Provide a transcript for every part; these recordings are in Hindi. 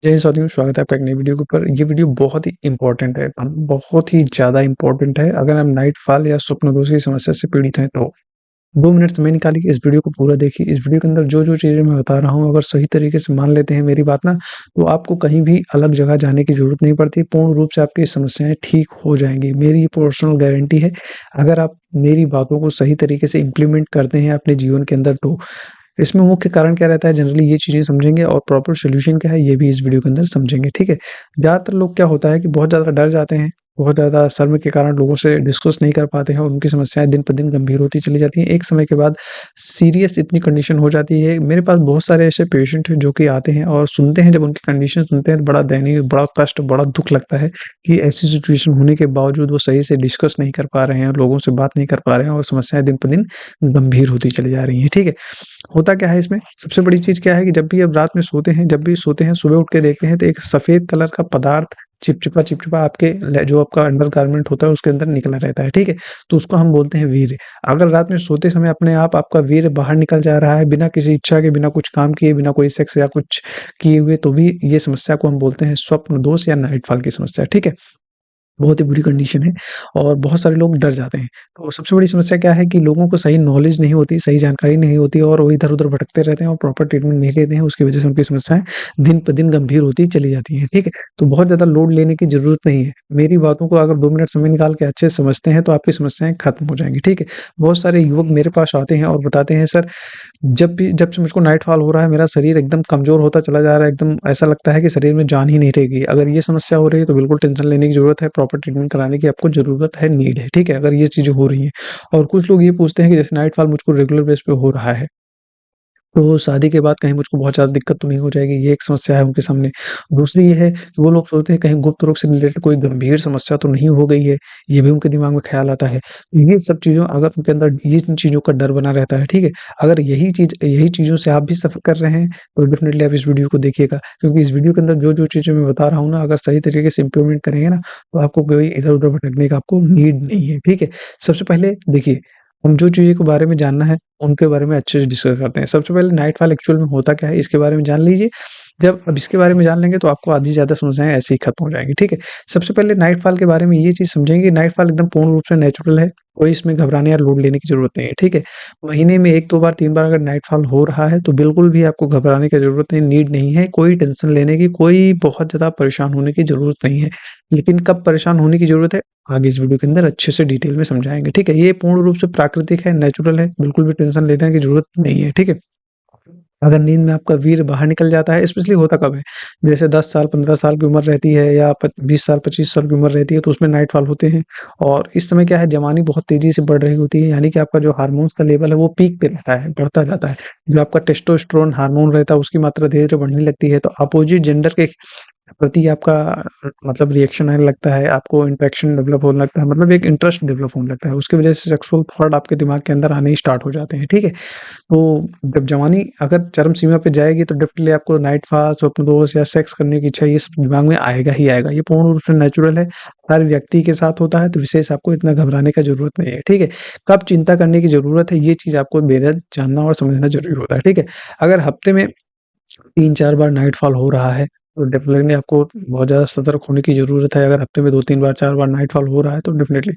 जय हिंद साथियों, स्वागत है आपका एक नई वीडियो के ऊपर। ये वीडियो बहुत ही इंपॉर्टेंट है, बहुत ही ज़्यादा इंपॉर्टेंट है। अगर हम नाइट फॉल या स्वप्नदोष की समस्या से पीड़ित हैं तो 2 मिनट समय निकालिए, इस वीडियो को पूरा देखिए। इस वीडियो के अंदर जो-जो चीज़ें मैं बता रहा हूँ, अगर सही तरीके से मान लेते हैं मेरी बात ना, तो आपको कहीं भी अलग जगह जाने की ज़रूरत नहीं पड़ती। पूर्ण रूप से आपकी समस्याएँ ठीक हो जाएँगी, मेरी ये पर्सनल गारंटी है। अगर आप मेरी बातों को सही तरीके से इम्प्लीमेंट करते हैं अपने जीवन के अंदर तो इसमें मुख्य कारण क्या रहता है, जनरली ये चीज़ें समझेंगे और प्रॉपर सॉल्यूशन क्या है ये भी इस वीडियो के अंदर समझेंगे, ठीक है? ज़्यादातर लोग क्या होता है कि बहुत ज़्यादा डर जाते हैं, बहुत ज़्यादा शर्म के कारण लोगों से डिस्कस नहीं कर पाते हैं और उनकी समस्याएँ दिन पर दिन गंभीर होती चली जाती हैं। एक समय के बाद सीरियस इतनी कंडीशन हो जाती है। मेरे पास बहुत सारे ऐसे पेशेंट हैं जो कि आते हैं और सुनते हैं, जब उनकी कंडीशन सुनते हैं तो बड़ा दयनीय, बड़ा कष्ट, बड़ा दुःख लगता है कि ऐसी सिचुएशन होने के बावजूद वो सही से डिस्कस नहीं कर पा रहे हैं, लोगों से बात नहीं कर पा रहे हैं और समस्याएँ दिन पर दिन गंभीर होती चली जा रही हैं, ठीक है? होता क्या है इसमें, सबसे बड़ी चीज़ क्या है कि जब भी आप रात में सोते हैं, जब भी सोते हैं, सुबह उठ के देखते हैं तो एक सफ़ेद कलर का पदार्थ चिपचिपा-चिपचिपा आपके ल जो आपका अंडरगारमेंट होता है उसके अंदर निकला रहता है, ठीक है? तो उसको हम बोलते हैं वीर्य। अगर रात में सोते समय अपने आप आपका वीर्य बाहर निकल जा रहा है, बिना किसी इच्छा के, बिना कुछ काम किए, बिना कोई सेक्स या कुछ किए हुए, तो भी ये समस्या को हम बोलते हैं स्वप्न दोष या नाइट फॉल की समस्या, ठीक है? बहुत ही बुरी कंडीशन है और बहुत सारे लोग डर जाते हैं। तो सबसे बड़ी समस्या क्या है कि लोगों को सही नॉलेज नहीं होती, सही जानकारी नहीं होती और वो इधर-उधर भटकते रहते हैं और प्रॉपर ट्रीटमेंट नहीं लेते हैं, उसकी वजह से उनकी समस्याएँ दिन पे दिन गंभीर होती चली जाती हैं, ठीक है? तो बहुत ज़्यादा लोड लेने की ज़रूरत नहीं है। मेरी बातों को अगर 2 मिनट समय निकाल के अच्छे से समझते हैं तो आपकी समस्याएँ खत्म हो जाएँगी, ठीक है? बहुत सारे युवक मेरे पास आते हैं और बताते हैं, सर जब से मुझको नाइट फॉल हो रहा है, मेरा शरीर एकदम कमज़ोर होता चला जा रहा है, एकदम ऐसा लगता है कि शरीर में जान ही नहीं रहेगी। अगर ये समस्या हो रही है तो बिल्कुल टेंशन लेने की ज़रूरत है, प्रॉपर ट्रीटमेंट कराने की आपको ज़रूरत है, नीड है, ठीक है? अगर ये चीज़ें हो रही हैं और कुछ लोग ये पूछते हैं कि जैसे नाइट फॉल मुझको रेगुलर बेस पे हो रहा है, तो शादी के बाद कहीं मुझको बहुत ज़्यादा दिक्कत तो नहीं हो जाएगी, ये एक समस्या है उनके सामने। दूसरी ये है कि वो लोग सोचते हैं कहीं गुप्त रोग से रिलेटेड कोई गंभीर समस्या तो नहीं हो गई है, ये भी उनके दिमाग में ख़्याल आता है। ये सब चीज़ों अगर उनके अंदर ये इन चीज़ों का डर बना रहता है, ठीक है? अगर यही चीज़ों से आप भी सफ़र कर रहे हैं, तो डेफ़िनिटली आप इस वीडियो को देखिएगा, क्योंकि इस वीडियो के अंदर जो-जो चीज़ें मैं बता रहा हूँ ना, अगर सही तरीके से इम्प्लीमेंट करेंगे ना, तो आपको कोई इधर-उधर भटकने का आपको नीड नहीं है, ठीक है? सबसे पहले देखिए, हम जो चीज़ों के बारे में जानना है, उनके बारे में अच्छे से डिस्कस करते हैं। सबसे पहले नाइट फॉल एक्चुअल में होता क्या है, इसके बारे में जान लीजिए। जब अब इसके बारे में जान लेंगे तो आपको आधी से ज़्यादा समस्याएँ ऐसे ही खत्म हो जाएँगी, ठीक है? सबसे पहले नाइट फॉल के बारे में ये चीज़ समझेंगे कि नाइट फॉल एकदम पूर्ण रूप से नेचुरल है, कोई इसमें घबराने या लोड लेने की ज़रूरत नहीं है, ठीक है? महीने में 1-2 बार, 3 बार अगर नाइट फॉल हो रहा है तो बिल्कुल भी आपको घबराने की ज़रूरत नहीं, नीड नहीं है, कोई टेंशन लेने की, कोई बहुत ज़्यादा परेशान होने की ज़रूरत नहीं है। लेकिन कब परेशान होने की ज़रूरत है, आगे इस वीडियो के अंदर अच्छे से डिटेल में समझाएँगे, ठीक है? ये पूर्ण रूप से प्राकृतिक है, नेचुरल है, बिल्कुल भी टेंशन लेने की ज़रूरत नहीं है, ठीक है? अगर नींद में आपका वीर्य बाहर निकल जाता है, स्पेशली होता कब है? जैसे 10 साल, 15 साल की उम्र रहती है या 20 साल, 25 साल की उम्र रहती है, तो उसमें नाइट फॉल होते हैं और इस समय क्या है, जवानी बहुत तेज़ी से बढ़ रही होती है, यानी कि आपका जो हार्मोन्स का लेवल है, वो पीक पे रहता है, बढ़ता जाता है। जो आपका टेस्टोस्टेरोन हार्मोन रहता है, उसकी मात्रा धीरे-धीरे बढ़ने लगती है, तो अपोज़िट जेंडर के प्रति आपका मतलब रिएक्शन आने लगता है, आपको इंटरेक्शन डेवलप होने लगता है, मतलब एक इंटरेस्ट डेवलप होने लगता है। उसकी वजह से सेक्सुअल थॉट आपके दिमाग के अंदर आने ही स्टार्ट हो जाते हैं, ठीक है? तो जब जवानी अगर चरम सीमा पे जाएगी तो डेफ़िनेटली आपको नाइट फ़ास्ट, स्वप्नदोष या सेक्स करने की इच्छा ये सब दिमाग में आएगा ही आएगा। ये पूर्ण रूप से नेचुरल है, हर व्यक्ति के साथ होता है, तो विशेष आपको इतना घबराने का ज़रूरत नहीं है, ठीक है? कब चिंता करने की ज़रूरत है, ये चीज़ आपको बेहद जानना और समझना ज़रूरी होता है, ठीक है? अगर हफ्ते में 3-4 बार नाइट फॉल हो रहा है, तो डेफ़िनेटली आपको बहुत ज़्यादा सतर्क होने की ज़रूरत है। अगर हफ्ते में 2-3 बार, 4 बार नाइट फॉल हो रहा है, तो डेफ़िनेटली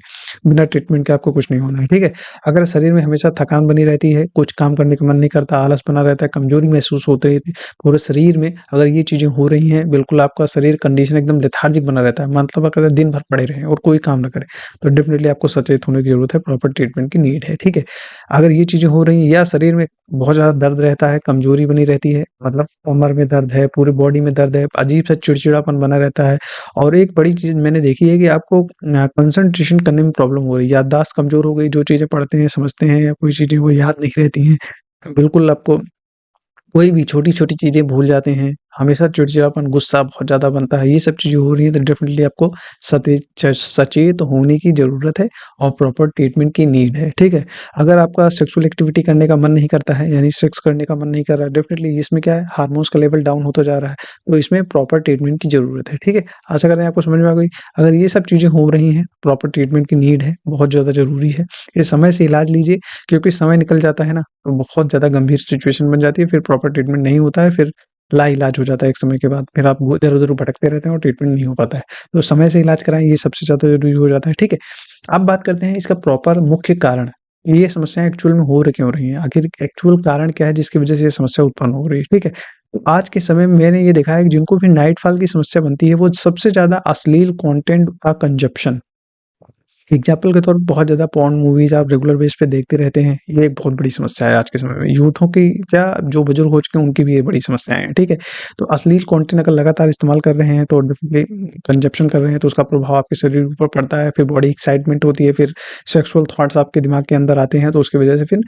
बिना ट्रीटमेंट के आपको कुछ नहीं होना है, ठीक है? अगर शरीर में हमेशा थकान बनी रहती है, कुछ काम करने का मन नहीं करता, आलस बना रहता है, कमज़ोरी महसूस होती है पूरे शरीर में, अगर ये चीज़ें हो रही हैं, बिल्कुल आपका शरीर कंडीशन एकदम लेथार्जिक बना रहता है, मतलब अगर दिन भर पड़े रहें और कोई काम ना करें, तो डेफ़िनेटली आपको सचेत होने की ज़रूरत है, प्रॉपर ट्रीटमेंट की नीड है, ठीक है? अगर ये चीज़ें हो रही हैं या शरीर में बहुत ज़्यादा दर्द रहता है, कमज़ोरी बनी रहती है, मतलब कमर में दर्द है, पूरी बॉडी में दर्द है, अजीब-सा चिड़चिड़ापन बना रहता है और एक बड़ी चीज़ मैंने देखी है कि आपको कंसंट्रेशन करने में प्रॉब्लम हो रही है, याददाश्त कमज़ोर हो गई, जो चीज़ें पढ़ते हैं, समझते हैं या कोई चीज़ें वो याद नहीं रहती हैं। बिल्कुल आपको कोई भी छोटी-छोटी चीज़ें भूल जाते हैं, हमेशा चिड़चिड़ापन, गुस्सा बहुत ज़्यादा बनता है, ये सब चीज़ें हो रही हैं तो डेफ़िनिटली आपको सचेत होने की ज़रूरत है और प्रॉपर ट्रीटमेंट की नीड है, ठीक है? अगर आपका सेक्सुअल एक्टिविटी करने का मन नहीं करता है, यानी सेक्स करने का मन नहीं कर रहा है, डेफ़िनिटली इसमें क्या है, हार्मोन्स का लेवल डाउन होता जा रहा है, तो इसमें प्रॉपर ट्रीटमेंट की ज़रूरत है, ठीक है? आशा करते हैं आपको समझ में आ गई। अगर ये सब चीज़ें हो रही हैं, प्रॉपर ट्रीटमेंट की नीड है, बहुत ज़्यादा ज़रूरी है। ये समय से इलाज लीजिए, क्योंकि समय निकल जाता है ना, तो बहुत ज़्यादा गंभीर सिचुएशन बन जाती है, फिर प्रॉपर ट्रीटमेंट नहीं होता है, फिर लाइलाज हो जाता है एक समय के बाद, फिर आप इधर-उधर भटकते रहते हैं और ट्रीटमेंट नहीं हो पाता है। तो समय से इलाज कराएँ, ये सबसे ज़्यादा ज़रूरी हो जाता है, ठीक है? अब बात करते हैं इसका प्रॉपर मुख्य कारण, ये समस्याएँ एक्चुअल में हो र क्यों रही हैं? आखिर एक्चुअल कारण क्या है जिसकी वजह से ये समस्या उत्पन्न हो रही है, ठीक है? तो आज के समय में मैंने ये देखा है कि जिनको भी नाइट फॉल की समस्या बनती है, वो सबसे ज़्यादा अश्लील कंटेंट का कंज़प्शन, एग्ज़ाम्पल के तौर पे बहुत ज़्यादा पॉर्न मूवीज़ आप रेगुलर बेस पे देखते रहते हैं, ये एक बहुत बड़ी समस्या है आज के समय में। यूथों की क्या, जो बुजुर्ग हो चुके हैं उनकी भी ये बड़ी समस्याएँ हैं, ठीक है? तो अश्लील कंटेंट अगर लगातार इस्तेमाल कर रहे हैं तो डेफ़िनिटली कंज़प्शन कर रहे हैं तो उसका प्रभाव आपके शरीर के ऊपर पड़ता है, फिर बॉडी एक्साइटमेंट होती है, फिर सेक्सुअल थॉट्स आपके दिमाग के अंदर आते हैं तो उसकी वजह से फिर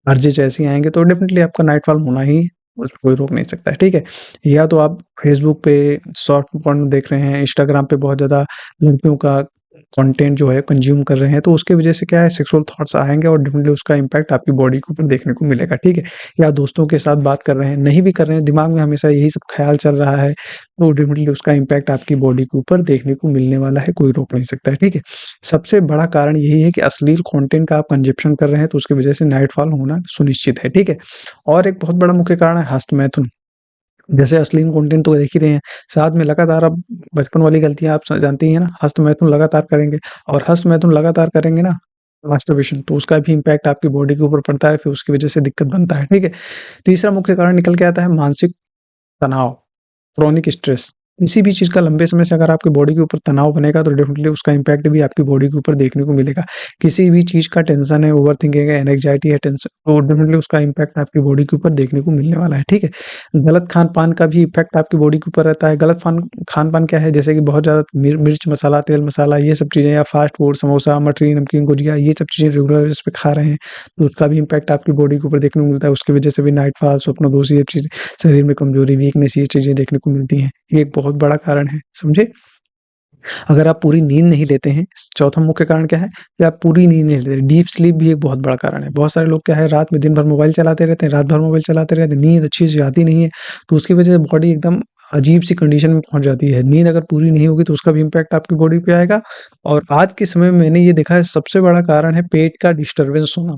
अर्जेस ऐसी आएँगे तो डेफ़िनिटली आपका नाइट फॉल होना ही, उसको कोई रोक नहीं सकता है, ठीक है? या तो आप फ़ेसबुक पे शॉर्ट पॉर्न देख रहे हैं, इंस्टाग्राम पे बहुत ज़्यादा लड़कियों का कंटेंट जो है कंज़्यूम कर रहे हैं, तो उसकी वजह से क्या है, सेक्सुअल थॉट्स आएँगे और डेफ़िनिटली उसका इम्पैक्ट आपकी बॉडी के ऊपर देखने को मिलेगा, ठीक है? या दोस्तों के साथ बात कर रहे हैं, नहीं भी कर रहे हैं, दिमाग में हमेशा यही सब ख़्याल चल रहा है, तो डेफ़िनिटली उसका इम्पैक्ट आपकी बॉडी के ऊपर देखने को मिलने वाला है, कोई रोक नहीं सकता है, ठीक है? सबसे बड़ा कारण यही है कि अश्लील कंटेंट का आप कंज़प्शन कर रहे हैं, तो उसकी वजह से नाइट फॉल होना सुनिश्चित है, ठीक है? और एक बहुत बड़ा मुख्य कारण है हस्तमैथुन। जैसे अश्लील कंटेंट तो देख ही रहे हैं, साथ में लगातार आप बचपन वाली गलतियाँ आप स जानती हैं ना, हस्तमैथुन लगातार करेंगे और हस्तमैथुन लगातार करेंगे ना, मास्टरबेशन, तो उसका भी इम्पैक्ट आपकी बॉडी के ऊपर पड़ता है, फिर उसकी वजह से दिक्कत बनता है, ठीक है? तीसरा मुख्य कारण निकल के आता है मानसिक तनाव, क्रोनिक स्ट्रेस। किसी भी चीज़ का लंबे समय से अगर आपकी बॉडी के ऊपर तनाव बनेगा तो डेफ़िनिटली उसका इम्पैक्ट भी आपकी बॉडी के ऊपर देखने को मिलेगा। किसी भी चीज़ का टेंशन है, ओवरथिंकिंग है, एंग्ज़ायटी है, टेंशन, तो डेफ़िनिटली उसका इम्पैक्ट आपकी बॉडी के ऊपर देखने को मिलने वाला है, ठीक है? गलत खान-पान का भी इफ़ेक्ट आपकी बॉडी के ऊपर रहता है। गलत खान-पान क्या है, जैसे कि बहुत ज़्यादा मिर्च मसाला, तेल मसाला, ये सब चीज़ें, या फ़ास्ट फूड, समोसा, मठरी, नमकीन, गुजिया, ये सब चीज़ें रेगुलर बेस पे खा रहे हैं, तो उसका भी इम्पैक्ट आपकी बॉडी के ऊपर देखने को मिलता है। उसकी वजह से भी नाइट फॉल, स्वप्नदोष, ये चीज़ें, शरीर में कमज़ोरी, वीकनेस, ये चीज़ें देखने को मिलती हैं। ये एक बहुत बड़ा कारण है, समझे? अगर आप पूरी नींद नहीं लेते हैं, चौथा मुख्य कारण क्या है कि आप पूरी नींद नहीं लेते। डीप स्लीप भी एक बहुत बड़ा कारण है। बहुत सारे लोग क्या है, रात में दिन भर मोबाइल चलाते रहते हैं, रात भर मोबाइल चलाते रहते हैं, नींद अच्छी से आती नहीं है, तो उसकी वजह से बॉडी एकदम अजीब-सी कंडीशन में पहुँच जाती है। नींद अगर पूरी नहीं होगी तो उसका भी इम्पैक्ट आपकी बॉडी पे आएगा। और आज के समय में मैंने ये देखा है, सबसे बड़ा कारण है पेट का डिस्टर्बेंस होना।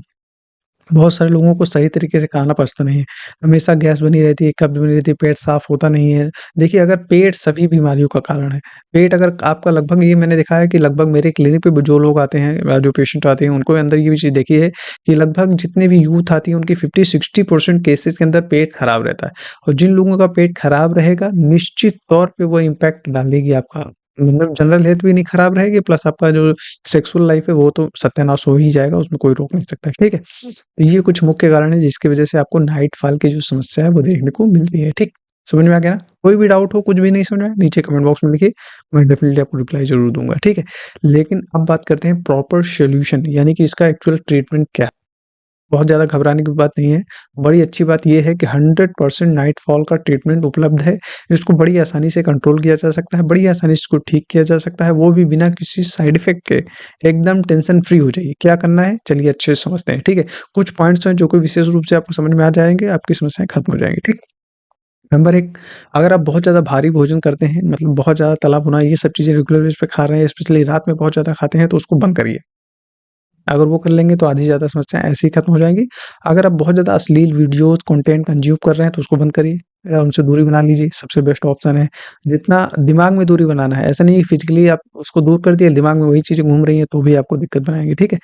बहुत सारे लोगों को सही तरीके से खाना पचता नहीं है। हमेशा गैस बनी रहती है, कब्ज़ बनी रहती है, पेट साफ़ होता नहीं है। देखिए, अगर पेट सभी बीमारियों का कारण है। पेट अगर आपका, लगभग ये मैंने देखा है कि लगभग मेरे क्लिनिक पे जो लोग आते हैं, जो पेशेंट आते हैं, उनको अंदर ये भी चीज़ देखी है कि लगभग जितने भी यूथ आती है उनकी 50-60% केसेज़ के अंदर पेट खराब रहता है। और जिन लोगों का पेट खराब रहेगा, निश्चित तौर पे वो इम्पैक्ट डालेगी आपका, मतलब जनरल हेल्थ भी नहीं खराब रहेगी, प्लस आपका जो सेक्सुअल लाइफ़ है वो तो सत्यानाश हो ही जाएगा, उसमें कोई रोक नहीं सकता है, ठीक है? ये कुछ मुख्य कारण है जिसकी वजह से आपको नाइट फॉल की जो समस्या है वो देखने को मिलती है, ठीक? समझ में आ गया ना? कोई भी डाउट हो, कुछ भी नहीं समझ में आया, नीचे कमेंट बॉक्स में लिखिए, मैं डेफ़िनिटली आपको रिप्लाई ज़रूर दूँगा, ठीक है? लेकिन अब बात करते हैं प्रॉपर सॉल्यूशन, यानी कि इसका एक्चुअल ट्रीटमेंट क्या है? बहुत ज़्यादा घबराने की बात नहीं है। बड़ी अच्छी बात ये है कि 100% नाइट फॉल का ट्रीटमेंट उपलब्ध है। इसको बड़ी आसानी से कंट्रोल किया जा सकता है, बड़ी आसानी से इसको ठीक किया जा सकता है, वो भी बिना किसी साइड इफ़ेक्ट के। एकदम टेंशन फ्री हो जाइए। क्या करना है? चलिए अच्छे से समझते हैं, ठीक है? कुछ पॉइंट्स हैं जो कि विशेष रूप से आपको समझ में आ जाएँगे, आपकी समस्याएँ खत्म हो जाएँगी, ठीक? नंबर 1, अगर आप बहुत ज़्यादा भारी भोजन करते हैं, मतलब बहुत ज़्यादा तला भुना, ये सब चीज़ें रेगुलर बेस पे खा रहे हैं, स्पेशली रात में बहुत ज़्यादा खाते हैं, तो उसको बंद करिए। अगर वो कर लेंगे तो आधी से ज़्यादा समस्याएँ ऐसे ही खत्म हो जाएँगी। अगर आप बहुत ज़्यादा अश्लील वीडियोज़, कंटेंट कंज़्यूम कर रहे हैं तो उसको बंद करिए या उनसे दूरी बना लीजिए, सबसे बेस्ट ऑप्शन है। जितना दिमाग में दूरी बनाना है, ऐसा नहीं है फिज़िकली आप उसको दूर कर दिए, दिमाग में वही चीज़ें घूम रही हैं तो भी आपको दिक्कत बनाएँगी, ठीक है?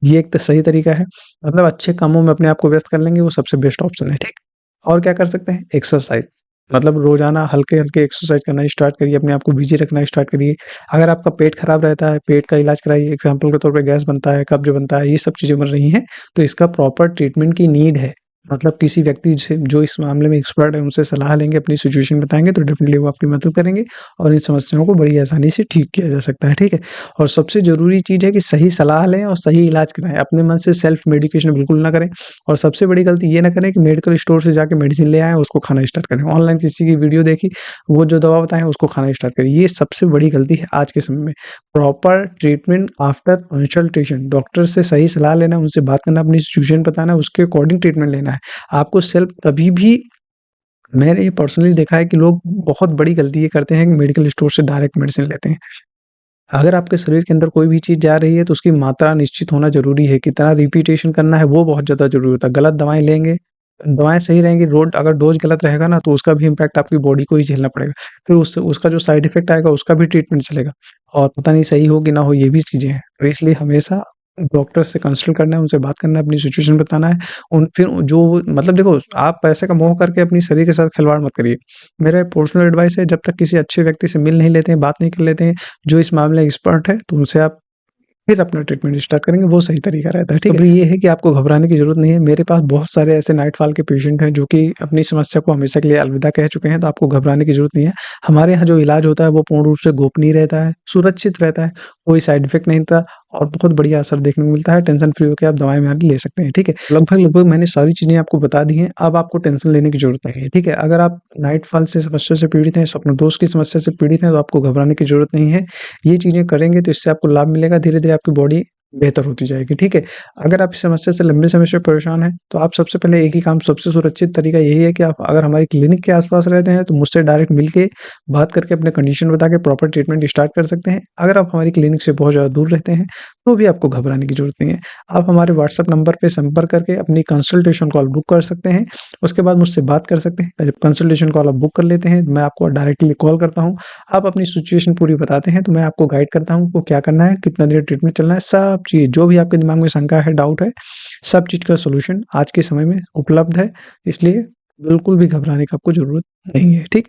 ये एक तो सही तरीका है, मतलब अच्छे कामों में अपने आप को व्यस्त कर लेंगे, वो सबसे बेस्ट ऑप्शन है, ठीक? और क्या कर सकते हैं? एक्सरसाइज़, मतलब रोज़ाना हल्के-हल्के एक्सरसाइज़ करना स्टार्ट करिए, अपने आप को बिज़ी रखना स्टार्ट करिए। अगर आपका पेट खराब रहता है, पेट का इलाज कराइए, एग्ज़ाम्पल के तौर पे गैस बनता है, कब्ज़ बनता है, ये सब चीज़ें बन रही हैं, तो इसका प्रॉपर ट्रीटमेंट की नीड है। मतलब किसी व्यक्ति से जो इस मामले में एक्सपर्ट है, उनसे सलाह लेंगे, अपनी सिचुएशन बताएँगे, तो डेफ़िनिटली वो आपकी मदद करेंगे और इन समस्याओं को बड़ी आसानी से ठीक किया जा सकता है, ठीक है? और सबसे ज़रूरी चीज़ है कि सही सलाह लें और सही इलाज कराएँ। अपने मन से सेल्फ मेडिकेशन बिल्कुल ना करें और सबसे बड़ी गलती ये ना करें कि मेडिकल स्टोर से जाके मेडिसिन ले आएँ, उसको खाना स्टार्ट करें। ऑनलाइन किसी की वीडियो देखी, वो जो दवा बताएँ उसको खाना स्टार्ट करें। ये सबसे बड़ी गलती है आज के समय में। Proper treatment after consultation, doctor से सही सलाह लेना, उनसे बात करना, अपनी सिचुएशन बताना, उसके अकॉर्डिंग ट्रीटमेंट लेना है। आपको सेल्फ तभी भी, मैंने ये पर्सनली देखा है कि लोग बहुत बड़ी गलती ये करते हैं कि मेडिकल स्टोर से डायरेक्ट मेडिसिन लेते हैं। अगर आपके शरीर के अंदर कोई भी चीज़ जा रही है तो उसकी मात्रा निश्चित होना ज़रूरी है, कितना रिपीटेशन करना है वो बहुत ज़्यादा ज़रूरी होता है। गलत दवाएँ लेंगे दवाएँ सही रहेंगी, अगर डोज़ गलत रहेगा ना, तो उसका भी इम्पैक्ट आपकी बॉडी को ही झेलना पड़ेगा। फिर उसका जो साइड इफ़ेक्ट आएगा, उसका भी ट्रीटमेंट चलेगा और पता नहीं सही हो कि ना हो, ये भी चीज़ें हैं। तो इसलिए हमेशा डॉक्टर से कंसल्ट करना है, उनसे बात करना है, अपनी सिचुएशन बताना है। फिर जो मतलब देखो, आप पैसे का मोह करके अपनी शरीर के साथ खिलवाड़ मत करिए। मेरा पर्सनल एडवाइस है, जब तक किसी अच्छे व्यक्ति से मिल नहीं लेते हैं, बात नहीं कर लेते हैं, जो इस मामले में एक्सपर्ट है, तो उनसे आप फिर अपना ट्रीटमेंट स्टार्ट करेंगे, वो सही तरीका रहता है, ठीक है? ये है कि आपको घबराने की ज़रूरत नहीं है। मेरे पास बहुत सारे ऐसे नाइटफॉल के पेशेंट हैं, जो कि अपनी समस्या को हमेशा के लिए अलविदा कह चुके हैं, तो आपको घबराने की ज़रूरत नहीं है। हमारे यहाँ जो इलाज होता है, वो पूर्ण रूप से गोपनीय रहता है, सुरक्षित रहता है, कोई साइड इफ़ेक्ट नहीं होता और बहुत बढ़िया असर देखने को मिलता है। टेंशन फ्री होके आप दवाएँ हमारी ले सकते हैं, ठीक है? लगभग मैंने सारी चीज़ें आपको बता दी हैं, अब आपको टेंशन लेने की ज़रूरत नहीं है, ठीक है? अगर आप नाइटफॉल से समस्या से पीड़ित हैं, स्वप्नदोष की समस्या से पीड़ित हैं, तो आपको घबराने की ज़रूरत नहीं है। ये चीज़ें करेंगे तो इससे आपको लाभ मिलेगा, धीरे-धीरे आपकी बॉडी बेहतर होती जाएगी, ठीक है? अगर आप इस समस्या से लंबे समय से परेशान हैं, तो आप सबसे पहले एक ही काम, सबसे सुरक्षित तरीका यही है कि आप अगर हमारी क्लिनिक के आस-पास रहते हैं, तो मुझसे डायरेक्ट मिल के बात करके अपने कंडीशन बता के प्रॉपर ट्रीटमेंट स्टार्ट कर सकते हैं। अगर आप हमारी क्लिनिक से बहुत ज़्यादा दूर रहते हैं, तो भी आपको घबराने की ज़रूरत नहीं है। आप हमारे व्हाट्सएप नंबर पे संपर्क करके अपनी कंसल्टेशन कॉल बुक कर सकते हैं। उसके बाद मुझसे बात कर सकते हैं। जब कंसल्टेशन कॉल आप बुक कर लेते हैं, मैं आपको डायरेक्टली कॉल करता हूँ। आप अपनी सिचुएशन पूरी बताते हैं, तो मैं आपको गाइड करता हूँ, आपको क्या करना है, कितना देर ट्रीटमेंट चलना है, सब चीज़ जो भी आपके दिमाग में शंका है, डाउट है, सब चीज़ का सॉल्यूशन आज के समय में उपलब्ध है। इसलिए बिल्कुल भी घबराने की आपको ज़रूरत नहीं है, ठीक?